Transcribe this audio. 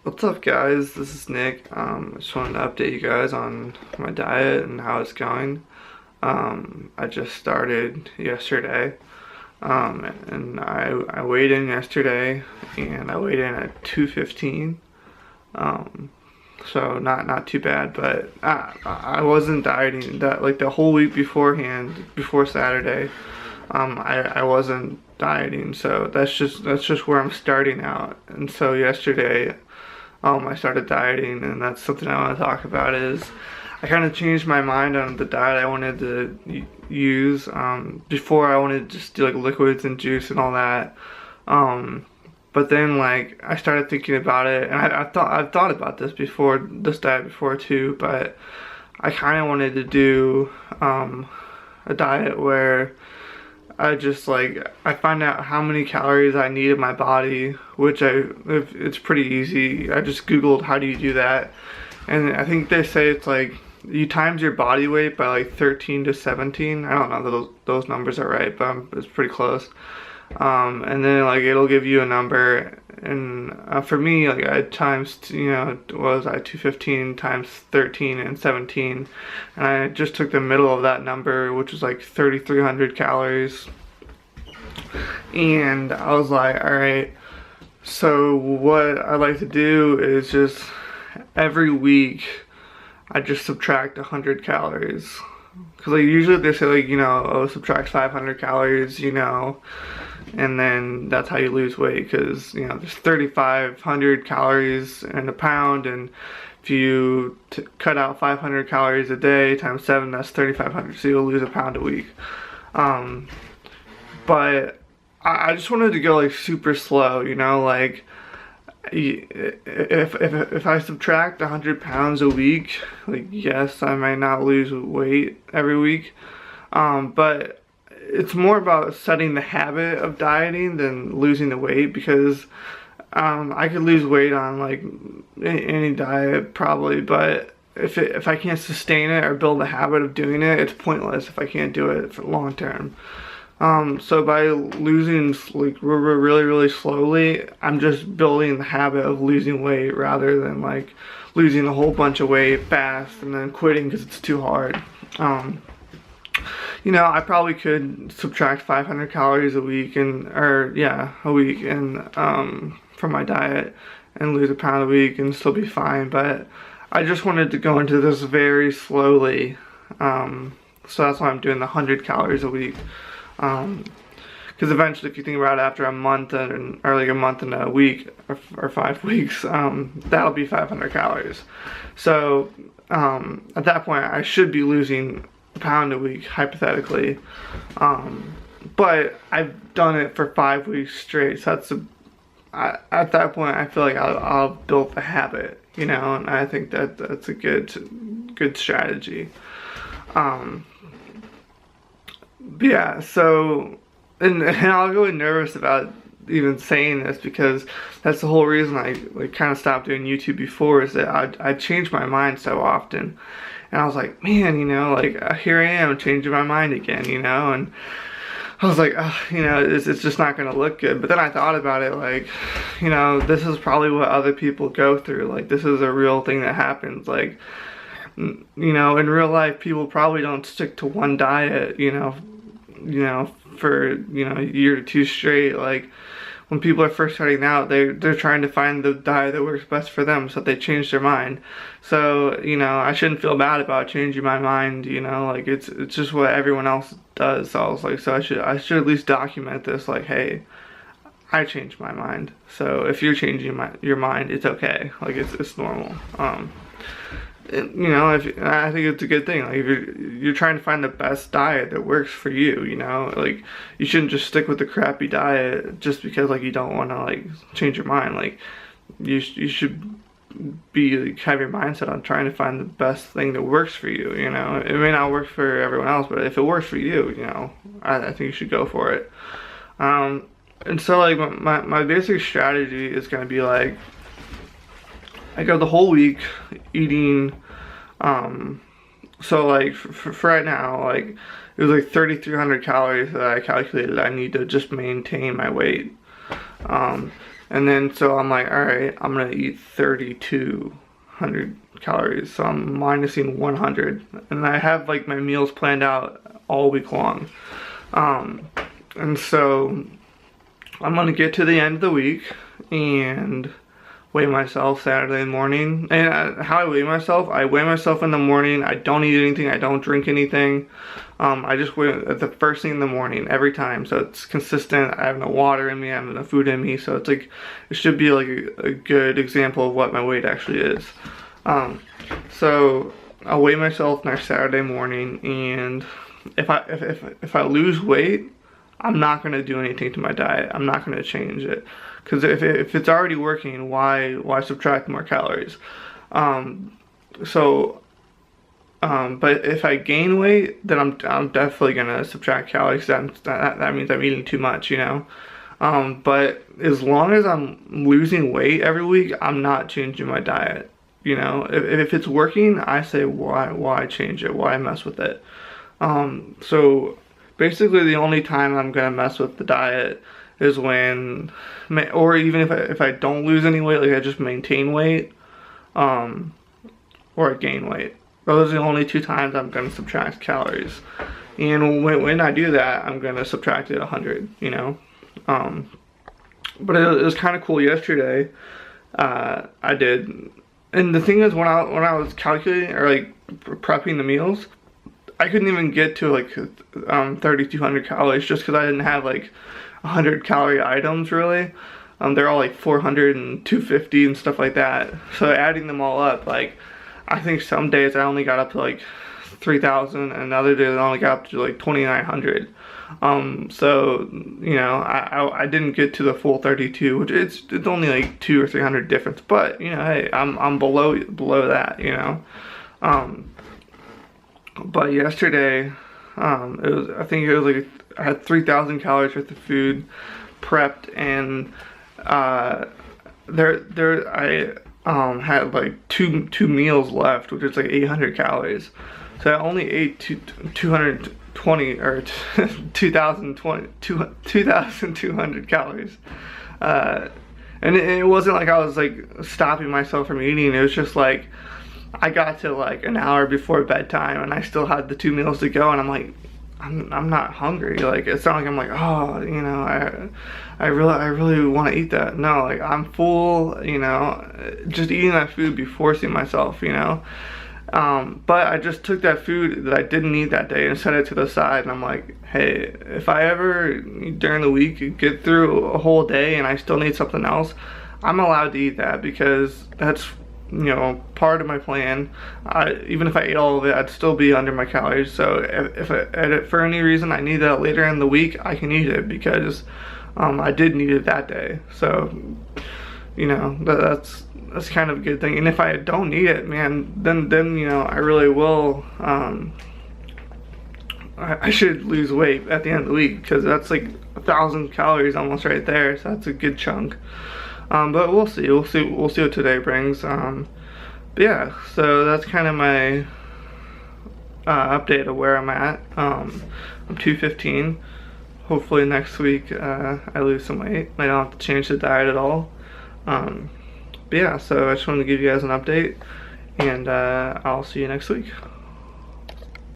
What's up, guys? This is Nick. I just wanted to update you guys on my diet and how it's going. I just started yesterday, and I weighed in yesterday, and I weighed in at 215. So not too bad, but I wasn't dieting that like the whole week beforehand, before Saturday. I wasn't dieting, so that's just where I'm starting out. And so yesterday, I started dieting, and that's something I want to talk about. Is I kind of changed my mind on the diet I wanted to use. Before I wanted to just do like liquids and juice and all that. But then like I started thinking about it, and I've thought about this diet before too. But I kind of wanted to do a diet where I find out how many calories I need in my body, which it's pretty easy. I just Googled how do you do that, and I think they say it's like you times your body weight by like 13 to 17. I don't know that those numbers are right, but it's pretty close. And then like it'll give you a number, and for me, like I times, what was I, 215 times 13 and 17, and I just took the middle of that number, which was like 3,300 calories, and I was like, all right, so what I like to do is just every week I just subtract 100 calories, because like usually they say like, oh, subtract 500 calories, and then that's how you lose weight, because there's 3,500 calories in a pound, and if you cut out 500 calories a day times 7, that's 3,500, so you'll lose a pound a week. But I just wanted to go like super slow, like if I subtract 100 pounds a week, like yes, I might not lose weight every week, but it's more about setting the habit of dieting than losing the weight, because I could lose weight on like any diet probably, but if I can't sustain it or build a habit of doing it, it's pointless if I can't do it for long term. So by losing like really slowly, I'm just building the habit of losing weight rather than like losing a whole bunch of weight fast and then quitting because it's too hard. I probably could subtract 500 calories a week from my diet and lose a pound a week and still be fine, but I just wanted to go into this very slowly. So that's why I'm doing the 100 calories a week. Because eventually, if you think about it, after a month or like a month and a week or 5 weeks, that'll be 500 calories. So at that point, I should be losing a pound a week, hypothetically. But I've done it for 5 weeks straight, so at that point, I feel like I'll build the habit, and I think that's a good strategy. But yeah, so, and I was really nervous about even saying this, because that's the whole reason I like kind of stopped doing YouTube before, is that I changed my mind so often, and I was like, man, like here I am changing my mind again, and I was like, it's just not gonna look good. But then I thought about it, like, this is probably what other people go through. Like, this is a real thing that happens. Like, in real life, people probably don't stick to one diet, for a year or two straight. Like, when people are first starting out, they're trying to find the diet that works best for them, so they change their mind. So I shouldn't feel bad about changing my mind. Like it's just what everyone else does. So I was like, so I should at least document this. Like, hey, I changed my mind. So if you're changing your mind, it's okay. Like it's normal. I think it's a good thing. Like if you're trying to find the best diet that works for you, like you shouldn't just stick with the crappy diet just because like you don't want to like change your mind. Like you should be like, have your mindset on trying to find the best thing that works for you. It may not work for everyone else, but if it works for you, I think you should go for it. And so like my basic strategy is gonna be like, I go the whole week eating, so like for right now, like it was like 3,300 calories that I calculated I need to just maintain my weight. And then so I'm like, all right, I'm gonna eat 3,200 calories. So I'm minusing 100, and I have like my meals planned out all week long. And so I'm gonna get to the end of the week and weigh myself Saturday morning. And how I weigh myself in the morning. I don't eat anything, I don't drink anything. I just weigh the first thing in the morning every time, so it's consistent. I have no water in me, I have no food in me, so it's like, it should be like a good example of what my weight actually is. So I'll weigh myself next Saturday morning, and if I lose weight, I'm not gonna do anything to my diet. I'm not gonna change it, because if it's already working, why subtract more calories? But if I gain weight, then I'm definitely gonna subtract calories. That means I'm eating too much, you know. But as long as I'm losing weight every week, I'm not changing my diet. You know, if it's working, I say why change it? Why mess with it? So basically, the only time I'm gonna mess with the diet is when, or even if I don't lose any weight, like I just maintain weight, or I gain weight. Those are the only two times I'm gonna subtract calories. And when I do that, I'm gonna subtract it 100, you know. But it was kind of cool yesterday. I did, and the thing is, when I was calculating or like prepping the meals, I couldn't even get to like 3,200 calories just because I didn't have like 100 calorie items really. They're all like 400 and 250 and stuff like that. So adding them all up, like, I think some days I only got up to like 3,000, and other days I only got up to like 2,900. So you know, I didn't get to the full 32, which it's only like 200 or 300 difference. But you know, hey, I'm below that, you know. But yesterday, I think it was like I had 3,000 calories worth of food prepped, and I had like two meals left, which is like 800 calories. So I only ate 220 or 2,200 calories. And it wasn't like I was like stopping myself from eating. It was just like I got to like an hour before bedtime and I still had the 2 meals to go, and I'm like, I'm not hungry. Like, it's not like I'm like, oh, you know, I really want to eat that. No, like, I'm full, you know. Just eating that food be forcing myself, you know. But I just took that food that I didn't eat that day and set it to the side, and I'm like, hey, if I ever during the week get through a whole day and I still need something else, I'm allowed to eat that, because that's, you know, part of my plan. Even if I ate all of it, I'd still be under my calories. So if for any reason I need that later in the week, I can eat it, because I did need it that day. So, you know, that's kind of a good thing. And if I don't need it, man, then you know, I really will. I should lose weight at the end of the week, because that's like 1,000 calories almost right there. So that's a good chunk. But we'll see what today brings. But yeah, so that's kind of my update of where I'm at. I'm 215. Hopefully next week I lose some weight. I don't have to change the diet at all. But yeah, so I just wanted to give you guys an update, and I'll see you next week.